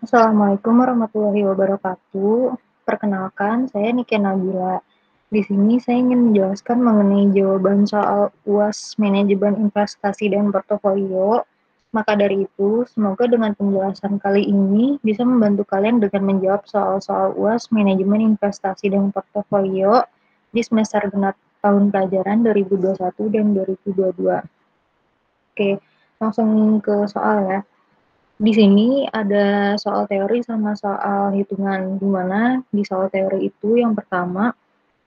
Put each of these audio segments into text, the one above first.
Assalamualaikum warahmatullahi wabarakatuh. Perkenalkan, saya Nike Nabila. Di sini saya ingin menjelaskan mengenai jawaban soal UAS Manajemen Investasi dan Portofolio. Maka dari itu, semoga dengan penjelasan kali ini bisa membantu kalian dengan menjawab soal-soal UAS Manajemen Investasi dan Portofolio di semester genap tahun pelajaran 2021 dan 2022. Oke, langsung ke soal ya. Di sini ada soal teori sama soal hitungan, di mana di soal teori itu yang pertama,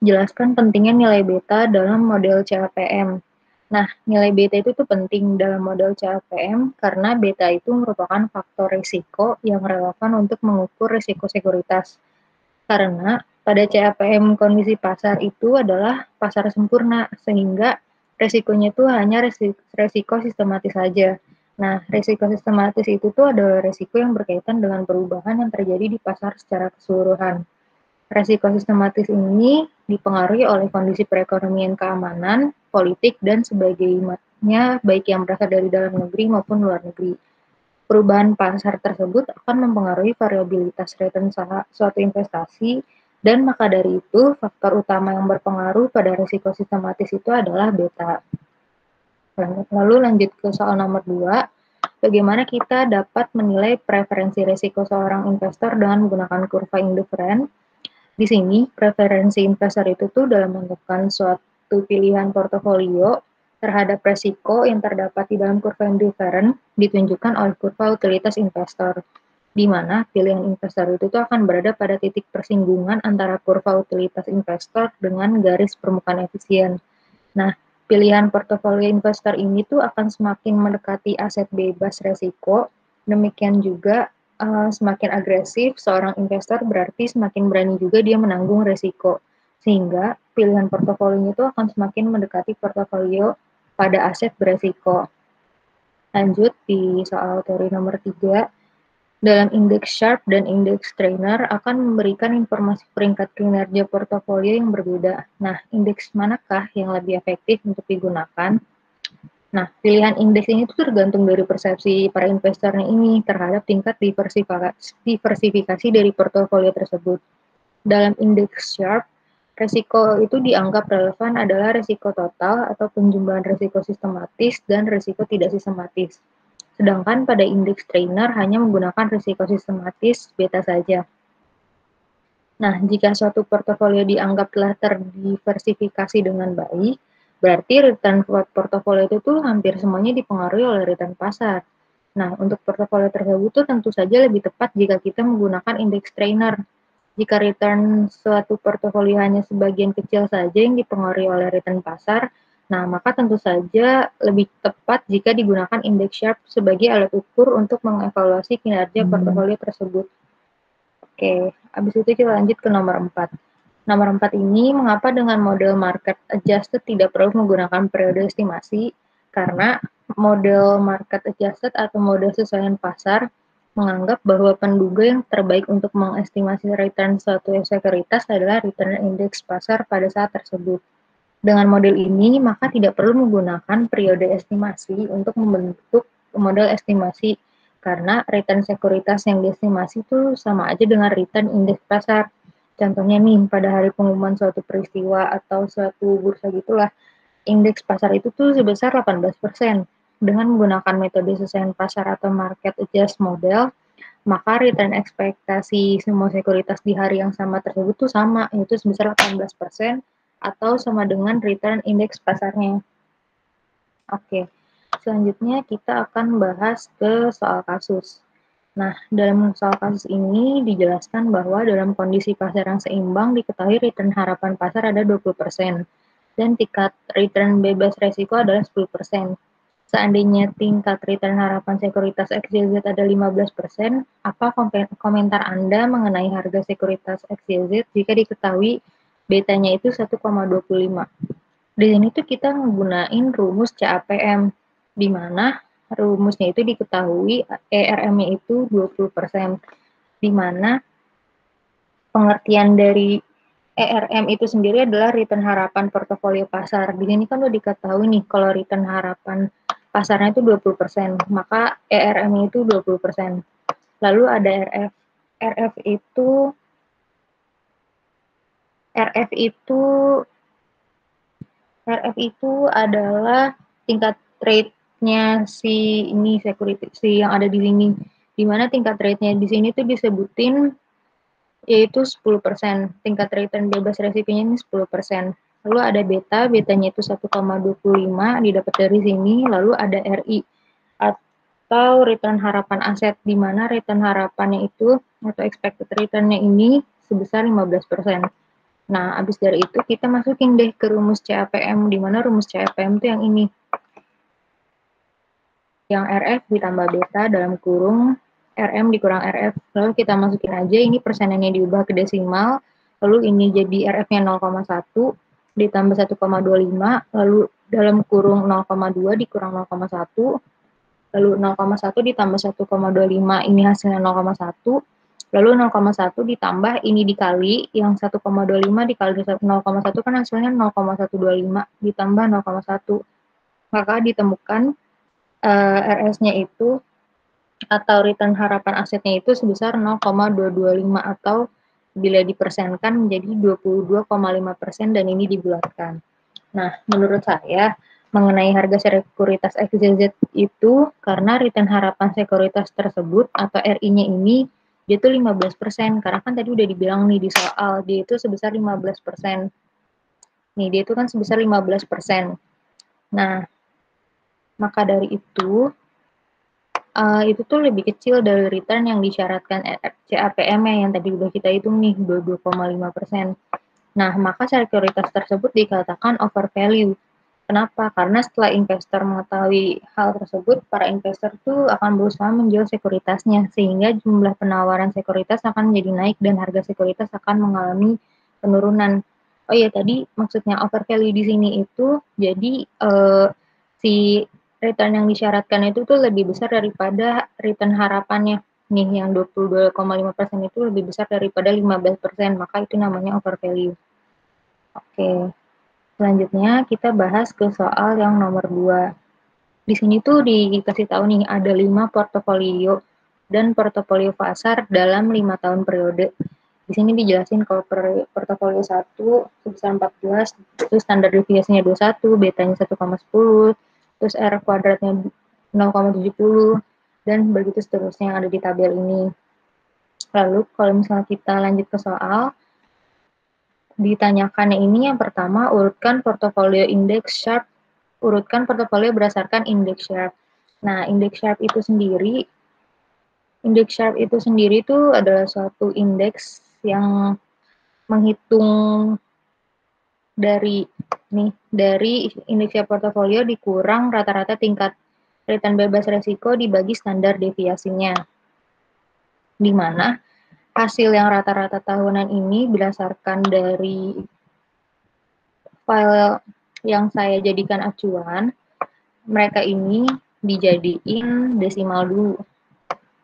jelaskan pentingnya nilai beta dalam model CAPM. Nah, nilai beta itu tuh penting dalam model CAPM karena beta itu merupakan faktor risiko yang relevan untuk mengukur risiko sekuritas. Karena pada CAPM kondisi pasar itu adalah pasar sempurna, sehingga resikonya itu hanya resiko sistematis saja. Nah, resiko sistematis itu tuh adalah resiko yang berkaitan dengan perubahan yang terjadi di pasar secara keseluruhan. Resiko sistematis ini dipengaruhi oleh kondisi perekonomian keamanan, politik, dan sebagainya, baik yang berasal dari dalam negeri maupun luar negeri. Perubahan pasar tersebut akan mempengaruhi variabilitas return suatu investasi, dan maka dari itu, faktor utama yang berpengaruh pada risiko sistematis itu adalah beta. Lalu lanjut ke soal nomor 2, bagaimana kita dapat menilai preferensi risiko seorang investor dengan menggunakan kurva indifferent. Di sini, preferensi investor itu tuh dalam menentukan suatu pilihan portofolio terhadap resiko yang terdapat di dalam kurva indifferent ditunjukkan oleh kurva utilitas investor, di mana pilihan investor itu tuh akan berada pada titik persinggungan antara kurva utilitas investor dengan garis permukaan efisien. Nah, pilihan portofolio investor ini tuh akan semakin mendekati aset bebas resiko, demikian juga semakin agresif seorang investor berarti semakin berani juga dia menanggung resiko. Sehingga pilihan portofolionya itu akan semakin mendekati portofolio pada aset beresiko. Lanjut di soal teori nomor 3, dalam indeks Sharpe dan indeks Trainer akan memberikan informasi peringkat kinerja portofolio yang berbeda. Nah, indeks manakah yang lebih efektif untuk digunakan? Nah, pilihan indeks ini tuh tergantung dari persepsi para investornya ini terhadap tingkat diversifikasi dari portofolio tersebut. Dalam indeks Sharpe, resiko itu dianggap relevan adalah resiko total atau penjumlahan resiko sistematis dan resiko tidak sistematis. Sedangkan pada indeks Trainer hanya menggunakan risiko sistematis beta saja. Nah, jika suatu portofolio dianggap telah terdiversifikasi dengan baik, berarti return portofolio itu tuh hampir semuanya dipengaruhi oleh return pasar. Nah, untuk portofolio tersebut tuh tentu saja lebih tepat jika kita menggunakan indeks Trainer. Jika return suatu portofolio hanya sebagian kecil saja yang dipengaruhi oleh return pasar, nah maka tentu saja lebih tepat jika digunakan indeks Sharpe sebagai alat ukur untuk mengevaluasi kinerja portofolio tersebut. Oke, habis itu kita lanjut ke nomor 4. Nomor 4 ini, mengapa dengan model market adjusted tidak perlu menggunakan periode estimasi? Karena model market adjusted atau model sesuaian pasar menganggap bahwa penduga yang terbaik untuk mengestimasi return suatu sekuritas adalah return index pasar pada saat tersebut. Dengan model ini, maka tidak perlu menggunakan periode estimasi untuk membentuk model estimasi, karena return sekuritas yang diestimasi itu sama aja dengan return indeks pasar. Contohnya nih, pada hari pengumuman suatu peristiwa atau suatu bursa gitulah, indeks pasar itu tuh sebesar 18%. Dengan menggunakan metode sesuaian pasar atau market adjust model, maka return ekspektasi semua sekuritas di hari yang sama tersebut tuh sama, yaitu sebesar 18% atau sama dengan return indeks pasarnya. Oke, selanjutnya kita akan bahas ke soal kasus. Nah, dalam soal kasus ini dijelaskan bahwa dalam kondisi pasar yang seimbang diketahui return harapan pasar ada 20% dan tingkat return bebas resiko adalah 10%. Seandainya tingkat return harapan sekuritas XYZ ada 15%, apa komentar Anda mengenai harga sekuritas XYZ jika diketahui betanya itu 1,25? Di sini tuh kita menggunakan rumus CAPM, di mana rumusnya itu diketahui ERM-nya itu 20%, di mana pengertian dari ERM itu sendiri adalah return harapan portofolio pasar. Di sini kan udah diketahui nih, kalau return harapan pasarnya itu 20%, maka ERM itu 20%. Lalu ada RF. RF itu RF itu RF itu adalah tingkat rate-nya si ini security si yang ada di sini. Di mana tingkat rate-nya di sini tuh disebutin yaitu 10%. Tingkat return bebas resikonya ini 10%. Lalu ada beta, betanya itu 1,25 didapat dari sini. Lalu ada RI atau return harapan aset, di mana return harapannya itu atau expected return-nya ini sebesar 15%. Nah, habis dari itu kita masukin deh ke rumus CAPM, di mana rumus CAPM itu yang ini. Yang RF ditambah beta dalam kurung RM dikurang RF. Lalu kita masukin aja ini persenannya diubah ke desimal. Lalu ini jadi RF-nya 0,1 ditambah 1,25. Lalu dalam kurung 0,2 dikurang 0,1. Lalu 0,1 ditambah 1,25 ini hasilnya 0,1. Lalu 0,1 ditambah ini dikali yang 1,25 dikali 0,1 kan hasilnya 0,125 ditambah 0,1. Maka ditemukan RS-nya itu atau return harapan asetnya itu sebesar 0,225 atau bila dipersenkan menjadi 22,5% dan ini dibulatkan. Nah, menurut saya mengenai harga sekuritas XZZ itu karena return harapan sekuritas tersebut atau RI-nya ini dia itu 15%, karena kan tadi udah dibilang nih di soal dia itu sebesar 15%. Nih, dia itu kan sebesar 15%. Nah, maka dari itu tuh lebih kecil dari return yang disyaratkan CAPM-nya yang tadi udah kita hitung nih 22,5%. Nah, maka sekuritas tersebut dikatakan overvalue. Kenapa? Karena setelah investor mengetahui hal tersebut, para investor tuh akan berusaha menjual sekuritasnya, sehingga jumlah penawaran sekuritas akan menjadi naik dan harga sekuritas akan mengalami penurunan. Oh iya, tadi maksudnya overvalue di sini itu, jadi si return yang disyaratkan itu tuh lebih besar daripada return harapannya. Nih, yang 22,5% itu lebih besar daripada 15%, maka itu namanya overvalue. Oke. Selanjutnya kita bahas ke soal yang nomor 2. Di sini tuh dikasih tahu nih ada 5 portofolio dan portofolio pasar dalam 5 tahun periode. Di sini dijelasin kalau portofolio 1 sebesar 14, terus standar deviasinya 21, betanya 1,10, terus R kuadratnya 0,70 dan begitu seterusnya yang ada di tabel ini. Lalu kalau misalnya kita lanjut ke soal, ditanyakannya ini yang pertama urutkan portofolio indeks Sharpe, urutkan portofolio berdasarkan indeks Sharpe. Nah, indeks Sharpe itu sendiri itu adalah suatu indeks yang menghitung dari indeks portofolio dikurang rata-rata tingkat return bebas resiko dibagi standar deviasinya. Di mana hasil yang rata-rata tahunan ini berdasarkan dari file yang saya jadikan acuan, mereka ini dijadiin desimal dulu.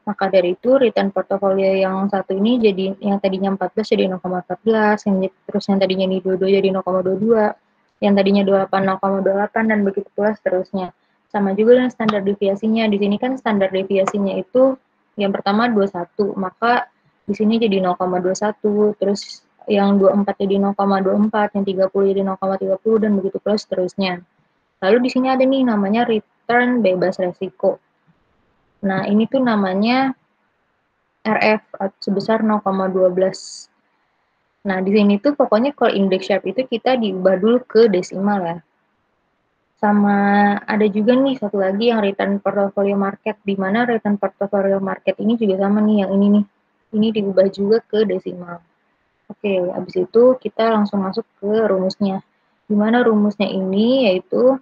Maka dari itu return portofolio yang satu ini jadi yang tadinya 14 jadi 0,14, terus yang tadinya ini 22 jadi 0,22, yang tadinya 28 0,28 dan begitu pula seterusnya. Sama juga dengan standar deviasinya. Di sini kan standar deviasinya itu yang pertama 21, maka di sini jadi 0,21, terus yang 24 jadi 0,24, yang 30 jadi 0,30 dan begitu pula seterusnya. Lalu di sini ada nih namanya return bebas resiko. Nah, ini tuh namanya RF sebesar 0,12. Nah, di sini tuh pokoknya kalau indeks Sharpe itu kita diubah dulu ke desimal ya. Sama ada juga nih satu lagi yang return portfolio market, di mana return portfolio market ini juga sama nih yang ini nih. Ini diubah juga ke desimal. Oke, habis itu kita langsung masuk ke rumusnya. Di mana rumusnya ini yaitu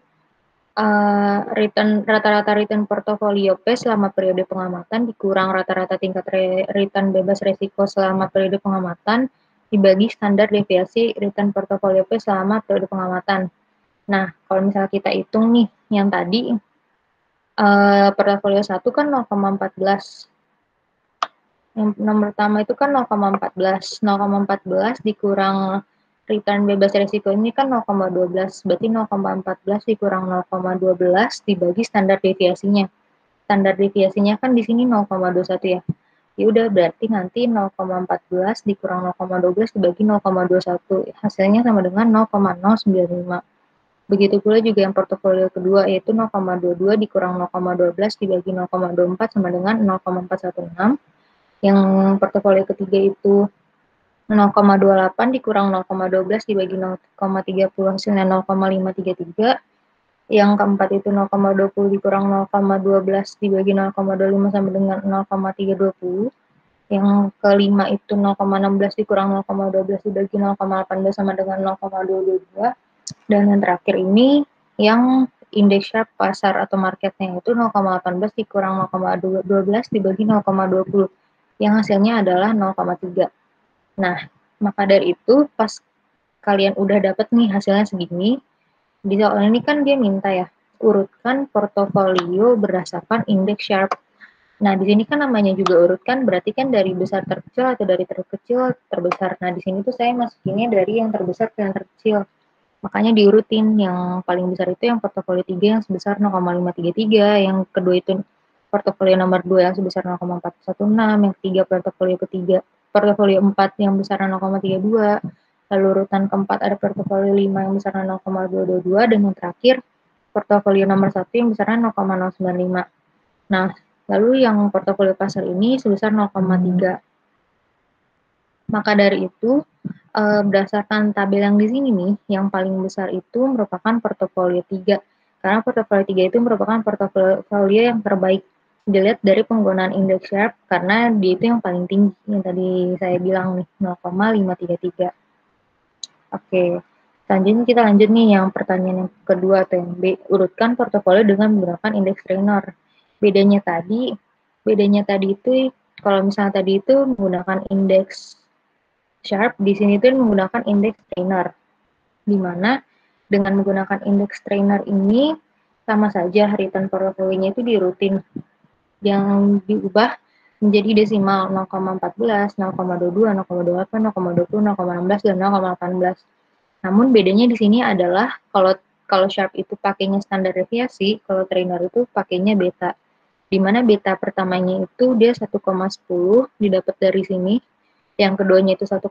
rata-rata return portofolio P selama periode pengamatan dikurang rata-rata tingkat return bebas resiko selama periode pengamatan dibagi standar deviasi return portofolio P selama periode pengamatan. Nah, kalau misalnya kita hitung nih yang tadi portofolio 1 kan 0,14. Yang nomor pertama itu kan 0,14. 0,14 dikurang return bebas resiko ini kan 0,12. Berarti 0,14 dikurang 0,12 dibagi standar deviasinya. Standar deviasinya kan di sini 0,21 ya. Ya udah berarti nanti 0,14 dikurang 0,12 dibagi 0,21 hasilnya sama dengan 0,095. Begitu pula juga yang portofolio kedua yaitu 0,22 dikurang 0,12 dibagi 0,24 sama dengan 0,416. Yang portofolio ketiga itu 0,28 dikurang 0,12 dibagi 0,30 hasilnya 0,533. Yang keempat itu 0,20 dikurang 0,12 dibagi 0,25 sama dengan 0,320. Yang kelima itu 0,16 dikurang 0,12 dibagi 0,18 sama dengan 0,222. Dan yang terakhir ini yang indeks sharp pasar atau marketnya itu 0,18 dikurang 0,12 dibagi 0,20 yang hasilnya adalah 0,3. Nah, maka dari itu pas kalian udah dapet nih hasilnya segini, di soal ini kan dia minta ya, urutkan portofolio berdasarkan indeks sharp. Nah, di sini kan namanya juga urutkan, berarti kan dari besar terkecil atau dari terkecil terbesar. Nah, di sini tuh saya masukinnya dari yang terbesar ke yang terkecil. Makanya diurutin, yang paling besar itu yang portofolio 3 yang sebesar 0,533, yang kedua itu portofolio nomor 2 yang sebesar 0,416, yang ketiga portofolio 4 yang besar 0,32, lalu urutan keempat ada portofolio 5 yang besar 0,222, dan yang terakhir portofolio nomor 1 yang besarnya 0,095. Nah, lalu yang portofolio pasar ini sebesar 0,3. Maka dari itu, berdasarkan tabel yang di sini nih, yang paling besar itu merupakan portofolio 3. Karena portofolio 3 itu merupakan portofolio yang terbaik. Dilihat dari penggunaan indeks sharp, karena dia itu yang paling tinggi, yang tadi saya bilang nih, 0,533. Oke, selanjutnya kita lanjut nih yang pertanyaan yang kedua atau yang B. Urutkan portofolio dengan menggunakan indeks trainer. Bedanya tadi itu kalau misalnya tadi itu menggunakan indeks sharp, di sini tuh menggunakan indeks trainer. Di mana dengan menggunakan indeks trainer ini sama saja return portofolionya itu dirutin. Yang diubah menjadi desimal 0,14, 0,22, 0,28, 0,20, 0,16, dan 0,18. Namun bedanya di sini adalah kalau sharp itu pakainya standar deviasi, kalau trainer itu pakainya beta. Di mana beta pertamanya itu dia 1,10 didapat dari sini, yang keduanya itu 1,05,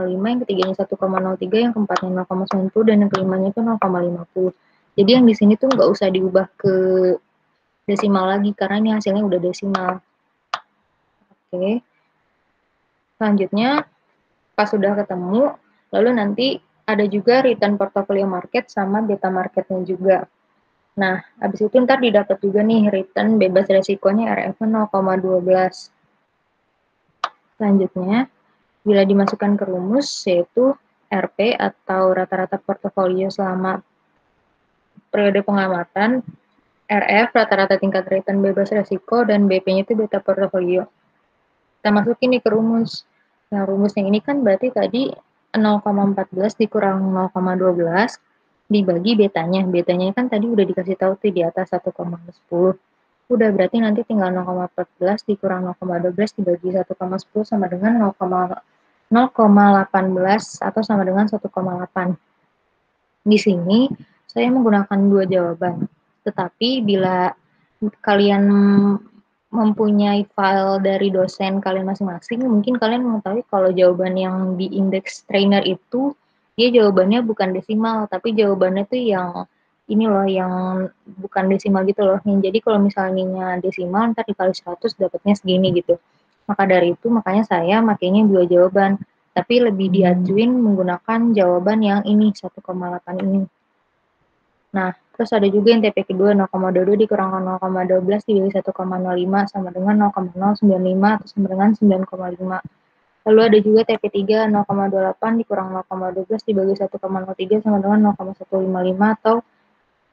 yang ketiganya 1,03, yang keempatnya 0,90, dan yang kelimanya itu 0,50. Jadi yang di sini tuh nggak usah diubah ke desimal lagi karena ini hasilnya udah desimal. Oke. Selanjutnya pas sudah ketemu, lalu nanti ada juga return portfolio market sama beta marketnya juga. Nah, habis itu ntar didapat juga nih return bebas resikonya RF 0,12. Selanjutnya, bila dimasukkan ke rumus, yaitu RP atau rata-rata portofolio selama periode pengamatan, RF rata-rata tingkat return bebas resiko, dan BP-nya itu beta portofolio. Kita masukin nih ke rumus. Nah, rumusnya ini kan berarti tadi 0,14 dikurang 0,12 dibagi betanya. Betanya kan tadi udah dikasih tahu tuh di atas 1,10. Udah berarti nanti tinggal 0,14 dikurang 0,12 dibagi 1,10 sama dengan 0,18 atau sama dengan 1,8. Di sini saya menggunakan dua jawaban. Tetapi bila kalian mempunyai file dari dosen kalian masing-masing, mungkin kalian mengetahui kalau jawaban yang di index trainer itu dia jawabannya bukan desimal, tapi jawabannya tuh yang ini loh, yang bukan desimal gitu loh. Yang jadi kalau misalnya desimal ntar dikali 100 dapatnya segini gitu. Maka dari itu makanya saya makainya dua jawaban, tapi lebih diajuin menggunakan jawaban yang ini 1,8 ini. Nah, terus ada juga yang TP kedua 0,22 dikurangkan 0,12 dibagi 1,05 sama dengan 0,095 atau sama dengan 9,5. Lalu ada juga TP 3 0,28 dikurang 0,12 dibagi 1,03 sama dengan 0,155 atau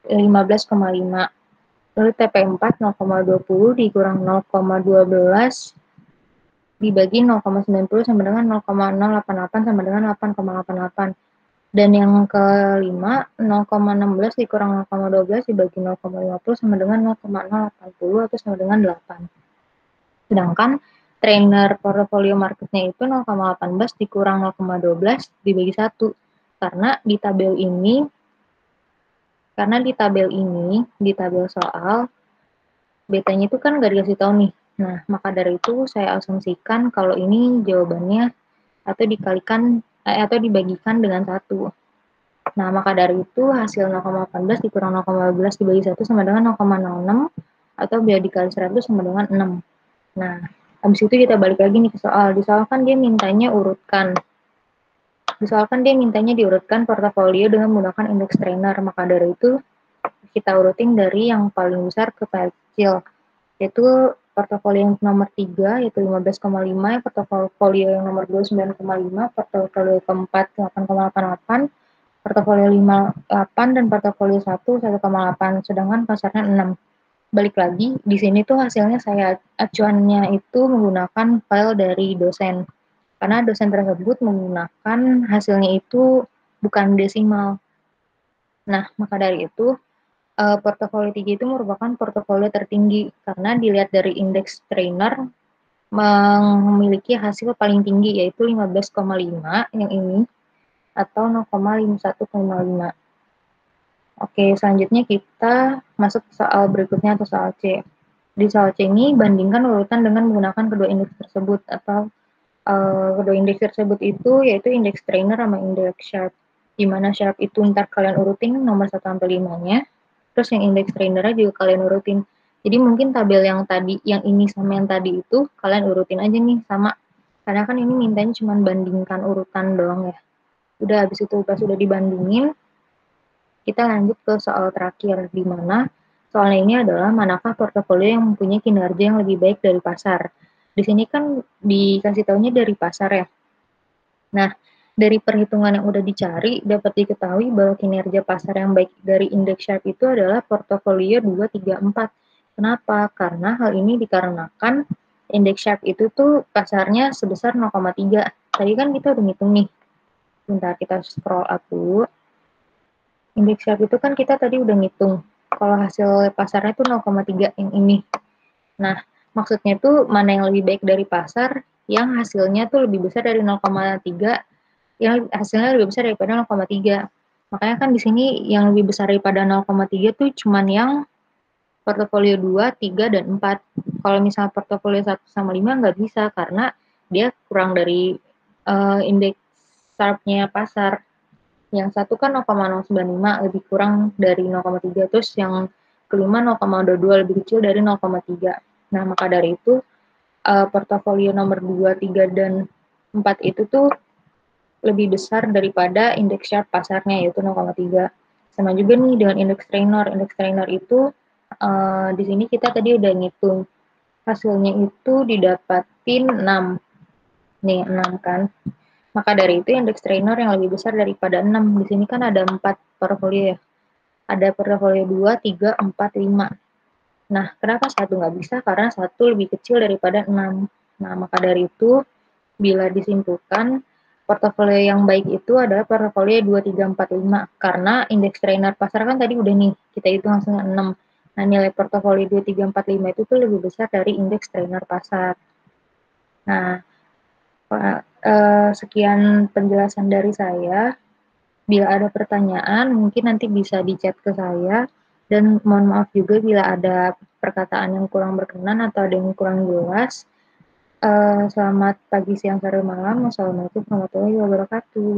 15,5. Lalu TP 4 0,20 dikurang 0,12 dibagi 0,90 sama dengan 0,088 sama dengan 8,88. Dan yang kelima, 0,16 dikurang 0,12 dibagi 0,50 sama dengan 0,080 atau sama dengan 8. Sedangkan trainer portfolio marketnya itu 0,18 dikurang 0,12 dibagi 1. Karena di tabel soal, betanya itu kan nggak dikasih tahu nih Nah, maka dari itu saya asumsikan kalau ini jawabannya atau atau dibagikan dengan 1. Nah, maka dari itu hasil 0,18 dikurang 0,12 dibagi 1 sama dengan 0,06 atau bila dikali 100 sama dengan 6. Nah, habis itu kita balik lagi nih ke soal. Di soal kan dia mintanya urutkan. Misalkan dia mintanya diurutkan portofolio dengan menggunakan indeks trainer, maka dari itu kita urutin dari yang paling besar ke paling kecil, yaitu portofolio yang nomor 3, yaitu 15,5, portofolio yang nomor 2, 9,5, portofolio keempat, 8,88, portofolio 58, dan portofolio 1, 1,8, sedangkan pasarnya 6. Balik lagi, di sini tuh hasilnya saya acuannya itu menggunakan file dari dosen. Karena dosen tersebut menggunakan hasilnya itu bukan desimal. Nah, maka dari itu, portofolio 3 itu merupakan portofolio tertinggi karena dilihat dari indeks trainer memiliki hasil paling tinggi yaitu 15,5 yang ini atau 0,51,5. Oke, selanjutnya kita masuk ke soal berikutnya atau soal C. Di soal C ini bandingkan urutan dengan menggunakan kedua indeks tersebut atau kedua indeks tersebut itu yaitu indeks trainer sama indeks sharp. Di mana sharp itu ntar kalian urutin nomor 1 sampai 5-nya. Terus yang indeks trainernya juga kalian urutin. Jadi mungkin tabel yang tadi, yang ini sama yang tadi itu kalian urutin aja nih sama. Karena kan ini mintanya cuma bandingkan urutan doang ya. Udah habis itu pas sudah dibandingin, kita lanjut ke soal terakhir di mana soalnya ini adalah manakah portofolio yang mempunyai kinerja yang lebih baik dari pasar. Di sini kan dikasih taunya dari pasar ya. Nah, dari perhitungan yang udah dicari, dapat diketahui bahwa kinerja pasar yang baik dari indeks Sharpe itu adalah portofolio 2, 3, 4. Kenapa? Karena hal ini dikarenakan indeks Sharpe itu tuh pasarnya sebesar 0,3. Tadi kan kita udah ngitung nih. Bentar, kita scroll up dulu. Indeks Sharpe itu kan kita tadi udah ngitung. Kalau hasil pasarnya itu 0,3 yang ini. Nah, maksudnya tuh mana yang lebih baik dari pasar yang hasilnya tuh lebih besar dari 0,3, yang hasilnya lebih besar daripada 0,3. Makanya kan di sini yang lebih besar daripada 0,3 tuh cuman yang portofolio 2, 3, dan 4. Kalau misalnya portofolio 1 sama 5 nggak bisa karena dia kurang dari indeks Sharpe-nya pasar. Yang satu kan 0,095 lebih kurang dari 0,3, terus yang kelima 0,22 lebih kecil dari 0,3. Nah, maka dari itu portofolio nomor 2, 3, dan 4 itu tuh lebih besar daripada indeks Sharpe pasarnya yaitu 0,3. Sama juga nih dengan indeks trainer. Indeks trainer itu di sini kita tadi udah ngitung. Hasilnya itu didapatin 6. Nih, 6 kan. Maka dari itu indeks trainer yang lebih besar daripada 6. Di sini kan ada 4 portofolio ya. Ada portofolio 2, 3, 4, 5. Nah, kenapa satu nggak bisa? Karena satu lebih kecil daripada 6. Nah, maka dari itu, bila disimpulkan, portofolio yang baik itu adalah portofolio 2, 3, 4, 5. Karena indeks trainer pasar kan tadi udah nih, kita hitung langsung 6. Nah, nilai portofolio 2, 3, 4, 5 itu tuh lebih besar dari indeks trainer pasar. Nah, sekian penjelasan dari saya. Bila ada pertanyaan, mungkin nanti bisa di chat ke saya. Dan mohon maaf juga bila ada perkataan yang kurang berkenan atau ada yang kurang jelas. Selamat pagi, siang, sore, malam. Wassalamualaikum warahmatullahi wabarakatuh.